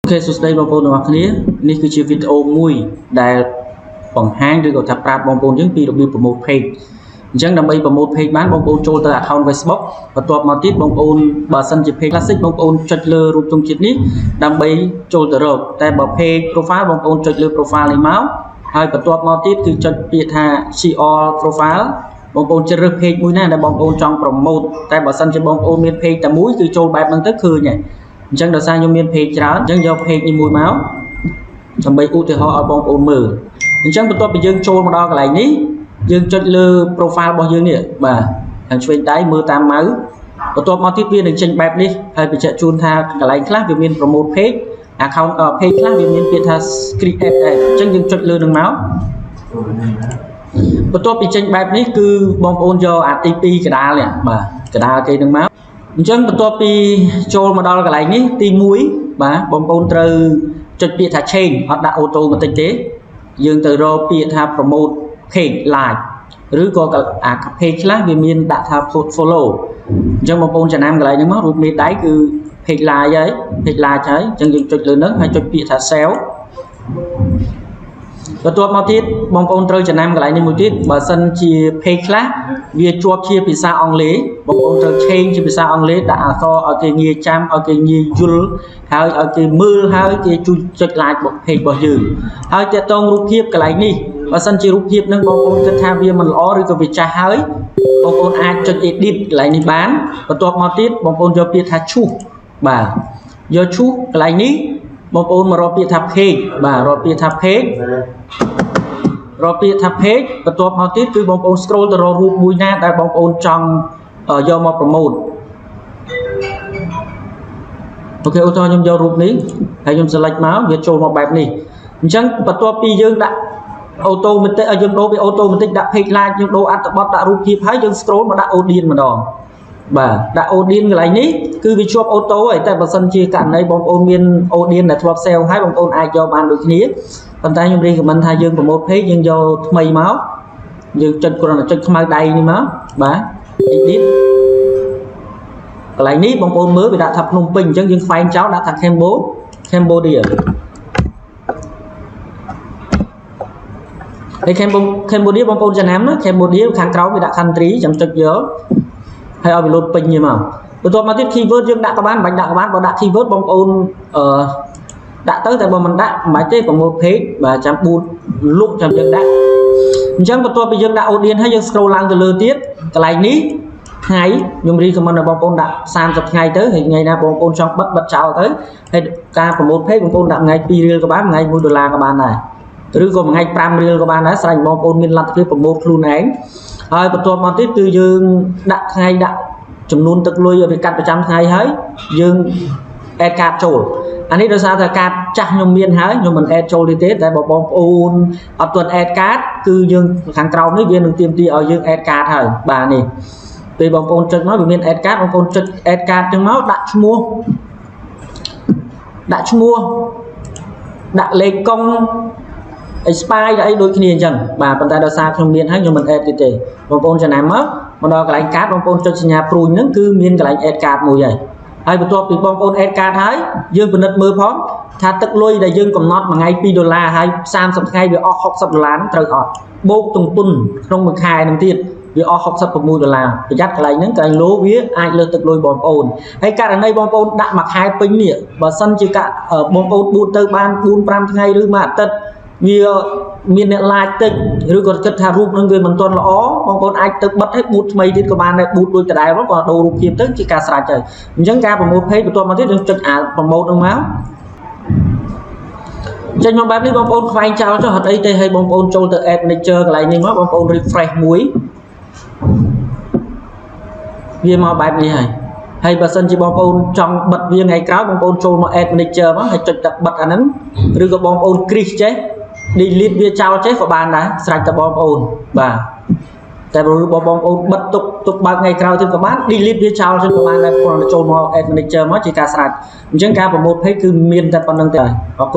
Ok, số đây bong bồn củaគ្នានេះគឺជាវីដេអូមួយដែលបង្ហាញឬក៏ថាប្រាប់បងប្អូនយើងពីរបៀបប្រមូល page អញ្ចឹងដើម្បីប្រមូល page បានបងប្អូនចូលទៅ account Facebook បន្ទាប់មកទៀតបងប្អូនបើសិនជា page classic បងប្អូនចុចលើរូបទង់ជាតិនេះដើម្បីចូលទៅរកតែបើ page profile បងប្អូនចុចលើ profile នេះមកហើយបន្ទាប់មកទៀតគឺចុចពាក្យថា share profile បងប្អូនជ្រើសរើស page មួយណាដែលបងប្អូនចង់ប្រម៉ូទតែបើសិនជាបងប្អូនមាន page តែមួយគឺចូលបែបហ្នឹងទៅឃើញហើយអញ្ចឹងដោយសារខ្ញុំមាន page ច្រើនអញ្ចឹងយក page នេះមួយមកដើម្បីឧទាហរណ៍ឲ្យបងប្អូនមើលអញ្ចឹងបន្ទាប់ពីយើងចូលមកដល់កន្លែងនេះយើងចុចលើ profile របស់យើងនេះបាទខាងឆ្វេងដៃមើលតាមម៉ៅបន្ទាប់មកទៀតវានឹងចេញបែបនេះហើយបញ្ជាក់ជូនថាកន្លែងខ្លះវាមាន promote page account page ខ្លះវាមានពាក្យថា create ដែរអញ្ចឹងយើងចុចលើនឹងមកបន្ទាប់ពីចេញបែបនេះគឺបងប្អូនយកអាទី2កដាលនេះបាទកដាលគេនឹងមកអញ្ចឹងបន្ទាប់ពីចូលមកដល់កន្លែងនេះទី1បាទបងប្អូនត្រូវចុចពាក្យថា change អត់ដាក់ auto បន្តិចទេយើងទៅរកពាក្យថា promote page live ឬក៏អា page ខ្លះវាមានដាក់ថា follow អញ្ចឹងបងប្អូនចំណាំកន្លែងហ្នឹងមករូបមេដៃគឺ page live ហើយ page live ហើយអញ្ចឹងយើងចុចលើហ្នឹងហើយចុចពាក្យថា sell បន្ទាប់មកទៀតបងប្អូនត្រូវចំណាំកន្លែងនេះមួយទៀតបើសិនជា page ខ្លះវាជាប់ជាភាសាអង់គ្លេសបងប្អូនត្រូវ change ជាភាសាអង់គ្លេសដាក់អក្សរឲ្យគេងាយចាំឲ្យគេងាយយល់ហើយឲ្យគេមើលហើយគេជួយចុច like page របស់យើងហើយទាក់ទងរូបភាពកន្លែងនេះបើសិនជារូបភាពនឹងបងប្អូនគិតថាវាមិនល្អឬក៏វាចាស់ហើយបងប្អូនអាចចុច edit កន្លែងនេះបានបន្ទាប់មកទៀតបងប្អូនយកពាក្យថាឈូសបាទយកឈូសកន្លែងនេះបងប្អូនមករកពាក្យថា page បាទរកពាក្យថា page រកពាក្យថា page បន្ទាប់មកទៀតគឺបងប្អូន scroll ទៅរករូបមួយណាដែលបងប្អូនចង់យកមក promote អូខេឧទាហរណ៍ខ្ញុំយករូបនេះហើយខ្ញុំ select មកវាចូលមកបែបនេះអញ្ចឹងបន្ទាប់ពីយើងដាក់ automatic ឲ្យយើងដូរពី automatic ដាក់ page live យើងដូរអត្ថបទដាក់រូបភាពហើយយើង scroll មកដាក់ audience ម្ដងបាទដាក់ audience កន្លែងនេះគឺវាជាប់ auto ហើយតែបើសិនជាករណីបងប្អូនមាន audience ដែលធ្លាប់ sale ហើយបងប្អូនអាចយកបានដូចគ្នាប៉ុន្តែខ្ញុំ recommend ថាយើង promote page យើងយកថ្មីមកយើងចុចគ្រាន់តែចុចខ្មៅដៃនេះមកបាទ edit កន្លែងនេះបងប្អូនមើលវាដាក់ថាភ្នំពេញអញ្ចឹងយើងខ្វែងចោលដាក់ថា Cambodia ហើយ Cambodia បងប្អូនចំណាំណា Cambodia ខាងក្រោមវាដាក់ country ចាំចុចយកហើយឲ្យវាលោតពេញនេះមកបន្ទាប់មកទៀត keyword យើងដាក់ក៏បានបាច់ដាក់ក៏បានបើដាក់ keyword បងប្អូនដាក់ទៅតែបើមិនដាក់មិនបាច់ទេ promote page បាទចាំប៊ូតលុកចាំយើងដាក់អញ្ចឹងបន្ទាប់ពីយើងដាក់ audience ហើយយើង scroll ឡើងទៅលើទៀតកន្លែងនេះថ្ងៃខ្ញុំ recommend ឲ្យបងប្អូនដាក់30ថ្ងៃទៅហើយថ្ងៃណាបងប្អូនចង់បិទចោលទៅហើយការ promote page បងប្អូនដាក់ថ្ងៃ2រៀលក៏បានថ្ងៃ1ដុល្លារក៏បានដែរឬក៏ថ្ងៃ5រៀលក៏បានដែរស្រេចបងប្អូនមានលទ្ធភាព promote ខ្លួនឯងហើយបន្ទាប់មកទៀតគឺយើងដាក់ថ្ងៃដាក់ចំនួនទឹកលុយឲ្យវាកាត់ប្រចាំថ្ងៃហើយយើង add card ចូលអានេះដោយសារតែកាតចាស់ខ្ញុំមានហើយខ្ញុំមិន add ចូលទេតែបើបងប្អូនអត់ទាន់ add card គឺយើងខាងក្រោមនេះវានឹងទាមទារឲ្យយើង add card ហើយបាទនេះពេលបងប្អូនចុចមកវាមាន add card បងប្អូនចុច add card ចឹងមកដាក់ឈ្មោះដាក់លេខកុង expire អីដូចគ្នាអញ្ចឹងបាទប៉ុន្តែដោយសារខ្ញុំមានហើយខ្ញុំមិន add ទេបងប្អូនចំណាំមកដល់កន្លែង card បងប្អូនចុចសញ្ញាព្រួយហ្នឹងគឺមានកន្លែង add card មួយហើយបន្ទាប់ពីបងប្អូន add card ហើយយើងពិនិត្យមើលផងថាទឹកលុយដែលយើងកំណត់មួយថ្ងៃ2ដុល្លារហើយ30ថ្ងៃវាអស់60ដុល្លារត្រូវអត់បូកទង្ពុនក្នុងមួយខែនឹងទៀតវាអស់66ដុល្លារប្រយ័ត្នកន្លែងហ្នឹងកន្លែង low វាអាចលើសទឹកលុយបងប្អូនហើយករណីបងប្អូនដាក់មួយខែពេញនេះបើសិនជាបងប្អូនបូតទៅបាន4-5ថ្ងៃឬមួយអាទិត្យវាមានអ្នក like តិចឬក៏គិតថារូបនឹងវាមិនទាន់ល្អបងប្អូនអាចទៅបិទឲ្យប៊ូតថ្មីទៀតក៏បានដែរប៊ូតដូចដដែលមកក៏ដូររូបភាពទៅជាការស្រេចហើយអញ្ចឹងការ promote page បន្ទាប់មកទៀតយើងចុចអា promote ហ្នឹងមកចេញមកបែបនេះបងប្អូនខ្វែងចោលចុះអត់អីទេហើយបងប្អូនចូលទៅ add manager កន្លែងនេះមកបងប្អូន refresh មួយវាមកបែបនេះហើយបើសិនជាបងប្អូនចង់បិទវាថ្ងៃក្រោយបងប្អូនចូលមក add manager មកហើយចុចតែបិទអាហ្នឹងឬក៏បងប្អូន crease ចេះ delete វាចោលចេះក៏បានដែរស្រេចតែបងប្អូនបាទតែបើបងប្អូនបិទទុកបើកថ្ងៃក្រោយទៀតក៏បាន delete វាចោលចឹងក៏បានដែរគ្រាន់តែចូលមក add manager មកជាការស្រេចអញ្ចឹងការ promote page គឺមានតែប៉ុណ្្នឹងទេអរគុណ